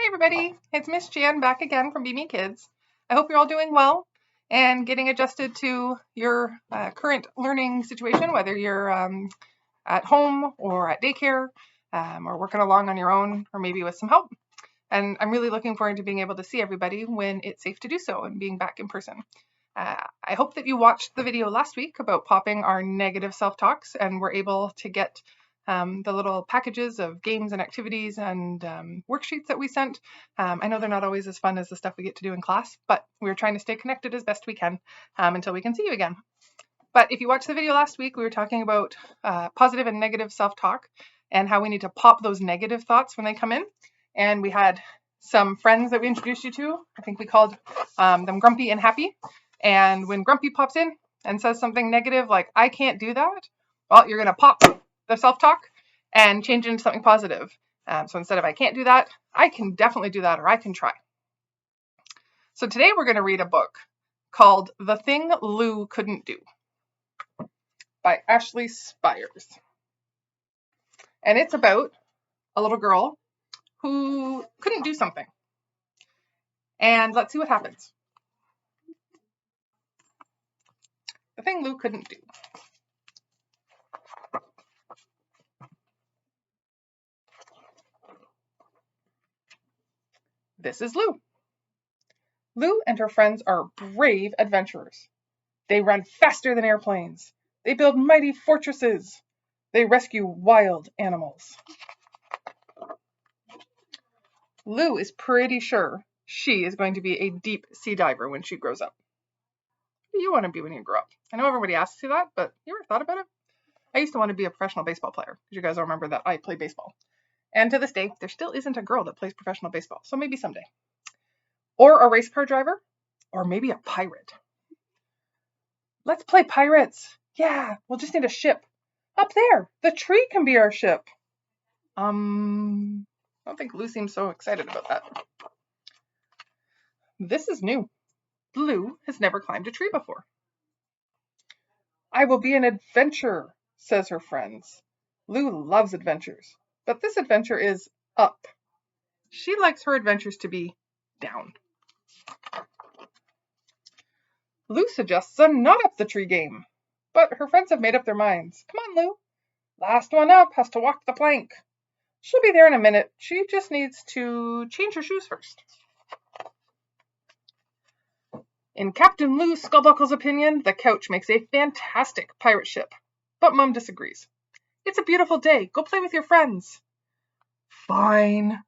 Hey everybody, it's Miss Jan back again from Be Me Kids. I hope you're all doing well and getting adjusted to your current learning situation, whether you're at home or at daycare or working along on your own or maybe with some help. And I'm really looking forward to being able to see everybody when it's safe to do so and being back in person. I hope that you watched the video last week about popping our negative self-talks and were able to get the little packages of games and activities and worksheets that we sent. I know they're not always as fun as the stuff we get to do in class, but we're trying to stay connected as best we can until we can see you again. But if you watched the video last week, we were talking about positive and negative self-talk and how we need to pop those negative thoughts when they come in. And we had some friends that we introduced you to. I think we called them Grumpy and Happy. And when Grumpy pops in and says something negative like, I can't do that, well, you're going to pop the self-talk and change it into something positive. So instead of I can't do that, I can definitely do that, or I can try. So today we're going to read a book called The Thing Lou Couldn't Do by Ashley Spires. And it's about a little girl who couldn't do something. And let's see what happens. The Thing Lou Couldn't Do. This is Lou. Lou and her friends are brave adventurers. They run faster than airplanes. They build mighty fortresses. They rescue wild animals. Lou is pretty sure she is going to be a deep sea diver when she grows up. What do you want to be when you grow up? I know everybody asks you that, but you ever thought about it? I used to want to be a professional baseball player, because you guys will remember that I play baseball. And to this day, there still isn't a girl that plays professional baseball, so maybe someday. Or a race car driver, or maybe a pirate. Let's play pirates. Yeah, we'll just need a ship. Up there, the tree can be our ship. I don't think Lou seems so excited about that. This is new. Lou has never climbed a tree before. I will be an adventurer, says her friends. Lou loves adventures, but this adventure is up. She likes her adventures to be down. Lou suggests a not up the tree game, but her friends have made up their minds. Come on, Lou. Last one up has to walk the plank. She'll be there in a minute. She just needs to change her shoes first. In Captain Lou Skullbuckle's opinion, the couch makes a fantastic pirate ship, but Mum disagrees. It's a beautiful day. Go play with your friends. Fine.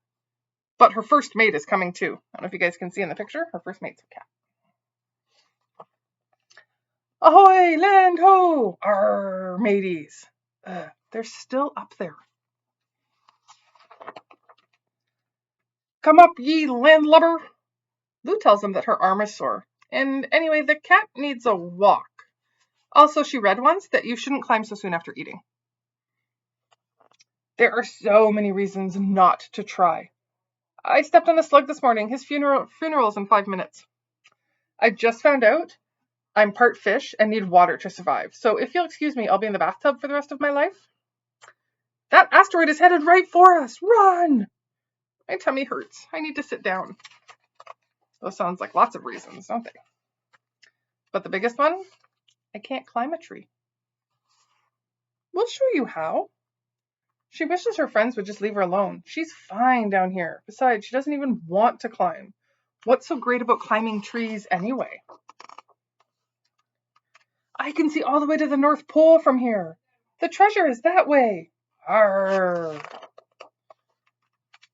But her first mate is coming too. I don't know if you guys can see in the picture. Her first mate's a cat. Ahoy, land ho! Arr, mateys. They're still up there. Come up, ye landlubber. Lou tells them that her arm is sore. And anyway, the cat needs a walk. Also, she read once that you shouldn't climb so soon after eating. There are so many reasons not to try. I stepped on a slug this morning. His funeral's in 5 minutes. I just found out I'm part fish and need water to survive. So if you'll excuse me, I'll be in the bathtub for the rest of my life. That asteroid is headed right for us. Run! My tummy hurts. I need to sit down. Those sounds like lots of reasons, don't they? But the biggest one, I can't climb a tree. We'll show you how. She wishes her friends would just leave her alone. She's fine down here. Besides, she doesn't even want to climb. What's so great about climbing trees anyway? I can see all the way to the North Pole from here. The treasure is that way. Arr.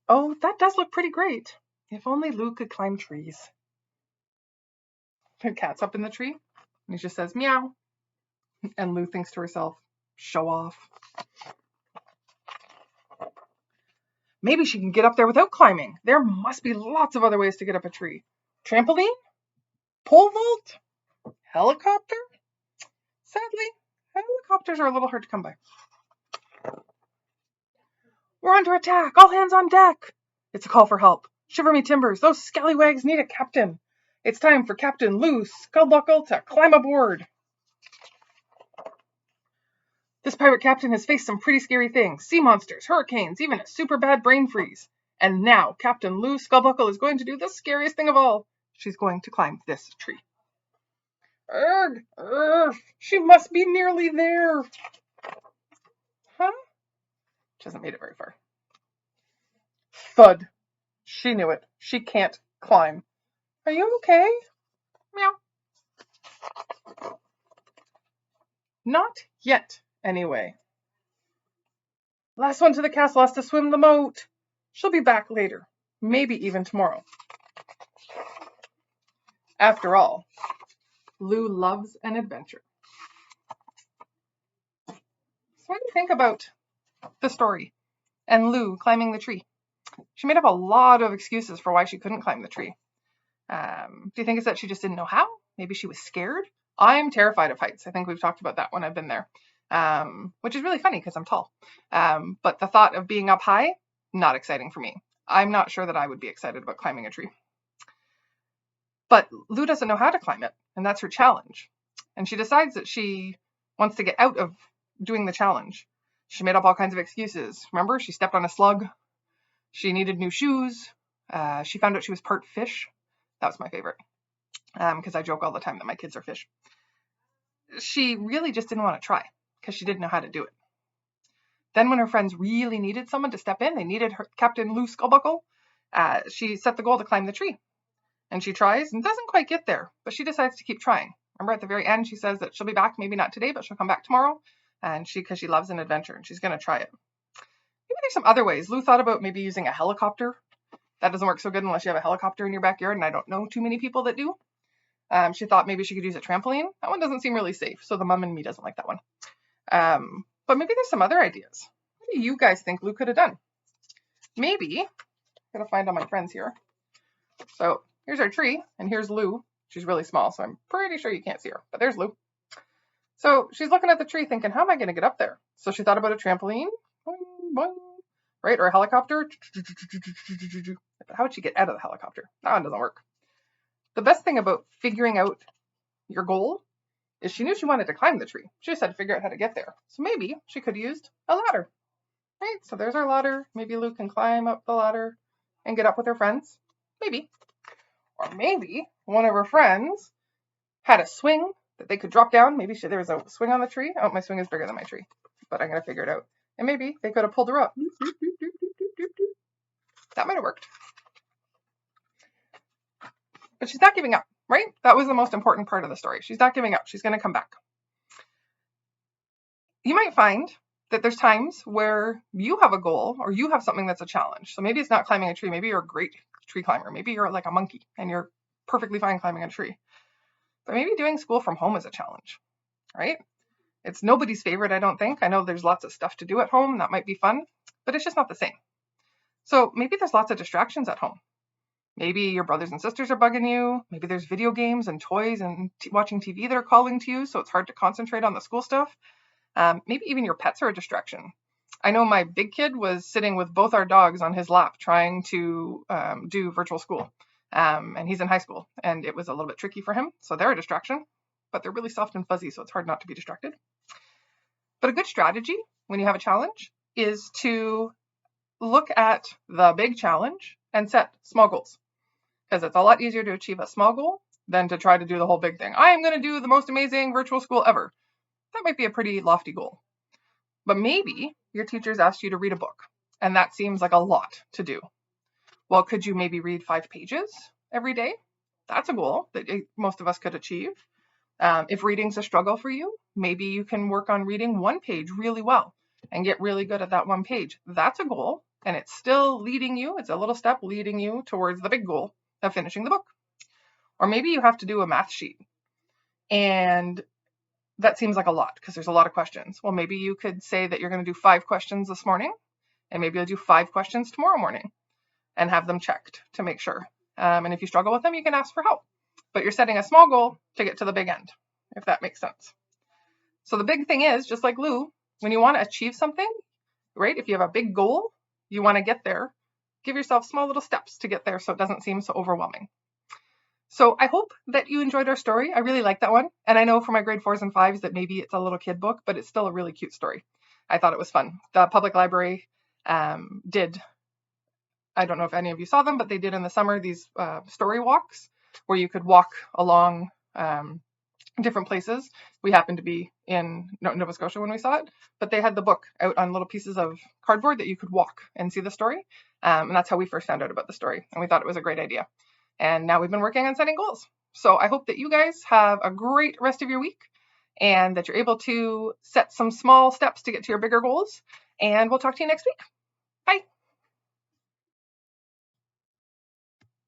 Oh, that does look pretty great. If only Lou could climb trees. Her cat's up in the tree, and he just says, meow. And Lou thinks to herself, show off. Maybe she can get up there without climbing. There must be lots of other ways to get up a tree. Trampoline? Pole vault? Helicopter? Sadly, helicopters are a little hard to come by. We're under attack! All hands on deck! It's a call for help. Shiver me timbers, those scallywags need a captain. It's time for Captain Lou Skullbuckle to climb aboard. This pirate captain has faced some pretty scary things. Sea monsters, hurricanes, even a super bad brain freeze. And now Captain Lou Skullbuckle is going to do the scariest thing of all. She's going to climb this tree. Urgh, urgh, she must be nearly there. Huh? She hasn't made it very far. Thud. She knew it. She can't climb. Are you okay? Meow. Not yet, anyway. Last one to the castle has to swim the moat. She'll be back later. Maybe even tomorrow. After all, Lou loves an adventure. So what do you think about the story and Lou climbing the tree? She made up a lot of excuses for why she couldn't climb the tree. Do you think it's that she just didn't know how? Maybe she was scared? I'm terrified of heights. I think we've talked about that when I've been there, which is really funny because I'm tall. But the thought of being up high, not exciting for me. I'm not sure that I would be excited about climbing a tree. But Lou doesn't know how to climb it, and that's her challenge. And she decides that she wants to get out of doing the challenge. She made up all kinds of excuses. Remember, she stepped on a slug. She needed new shoes. She found out she was part fish. That was my favorite, because I joke all the time that my kids are fish. She really just didn't want to try because she didn't know how to do it. Then when her friends really needed someone to step in, they needed her, Captain Lou Skullbuckle, she set the goal to climb the tree. And she tries and doesn't quite get there, but she decides to keep trying. Remember at the very end, she says that she'll be back, maybe not today, but she'll come back tomorrow. And because she loves an adventure and she's going to try it. Maybe there's some other ways. Lou thought about maybe using a helicopter. That doesn't work so good unless you have a helicopter in your backyard, and I don't know too many people that do. She thought maybe she could use a trampoline. That one doesn't seem really safe, so the mum in me doesn't like that one. But maybe there's some other ideas. What do you guys think Lou could have done? Maybe, I'm going to find all my friends here. So here's our tree, and here's Lou. She's really small, so I'm pretty sure you can't see her, but there's Lou. So she's looking at the tree thinking, how am I going to get up there? So she thought about a trampoline, boing, boing, right, or a helicopter. But how would she get out of the helicopter? That one doesn't work. The best thing about figuring out your goal is she knew she wanted to climb the tree. She just had to figure out how to get there. So maybe she could have used a ladder, right? So there's our ladder. Maybe Lou can climb up the ladder and get up with her friends. Maybe. Or maybe one of her friends had a swing that they could drop down. Maybe there was a swing on the tree. Oh, my swing is bigger than my tree, but I'm going to figure it out. And maybe they could have pulled her up. That might have worked. But she's not giving up, right? That was the most important part of the story. She's not giving up. She's going to come back. You might find that there's times where you have a goal or you have something that's a challenge. So maybe it's not climbing a tree. Maybe you're a great tree climber. Maybe you're like a monkey and you're perfectly fine climbing a tree. But maybe doing school from home is a challenge, right? It's nobody's favorite, I don't think. I know there's lots of stuff to do at home. That might be fun, but it's just not the same. So maybe there's lots of distractions at home. Maybe your brothers and sisters are bugging you. Maybe there's video games and toys and watching TV that are calling to you, so it's hard to concentrate on the school stuff. Maybe even your pets are a distraction. I know my big kid was sitting with both our dogs on his lap trying to do virtual school. And he's in high school, and it was a little bit tricky for him. So they're a distraction, but they're really soft and fuzzy, so it's hard not to be distracted. But a good strategy when you have a challenge is to look at the big challenge and set small goals, because it's a lot easier to achieve a small goal than to try to do the whole big thing. I am going to do the most amazing virtual school ever. That might be a pretty lofty goal. But maybe your teachers asked you to read a book, and that seems like a lot to do. Well, could you maybe read 5 pages every day? That's a goal that most of us could achieve. If reading's a struggle for you, maybe you can work on reading 1 page really well and get really good at that 1 page. That's a goal, and it's still leading you. It's a little step leading you towards the big goal of finishing the book. Or maybe you have to do a math sheet, and that seems like a lot because there's a lot of questions. Well, maybe you could say that you're going to do 5 questions this morning, and maybe you'll do 5 questions tomorrow morning and have them checked to make sure. And if you struggle with them, you can ask for help. But you're setting a small goal to get to the big end, if that makes sense. So the big thing is, just like Lou, when you want to achieve something, right? If you have a big goal, you want to get there, give yourself small little steps to get there so it doesn't seem so overwhelming. So I hope that you enjoyed our story. I really like that one. And I know for my grade 4s and 5s that maybe it's a little kid book, but it's still a really cute story. I thought it was fun. The public library did I don't know if any of you saw them, but they did in the summer these story walks where you could walk along different places. We happened to be in Nova Scotia when we saw it, but they had the book out on little pieces of cardboard that you could walk and see the story. And that's how we first found out about the story. And we thought it was a great idea. And now we've been working on setting goals. So I hope that you guys have a great rest of your week and that you're able to set some small steps to get to your bigger goals. And we'll talk to you next week.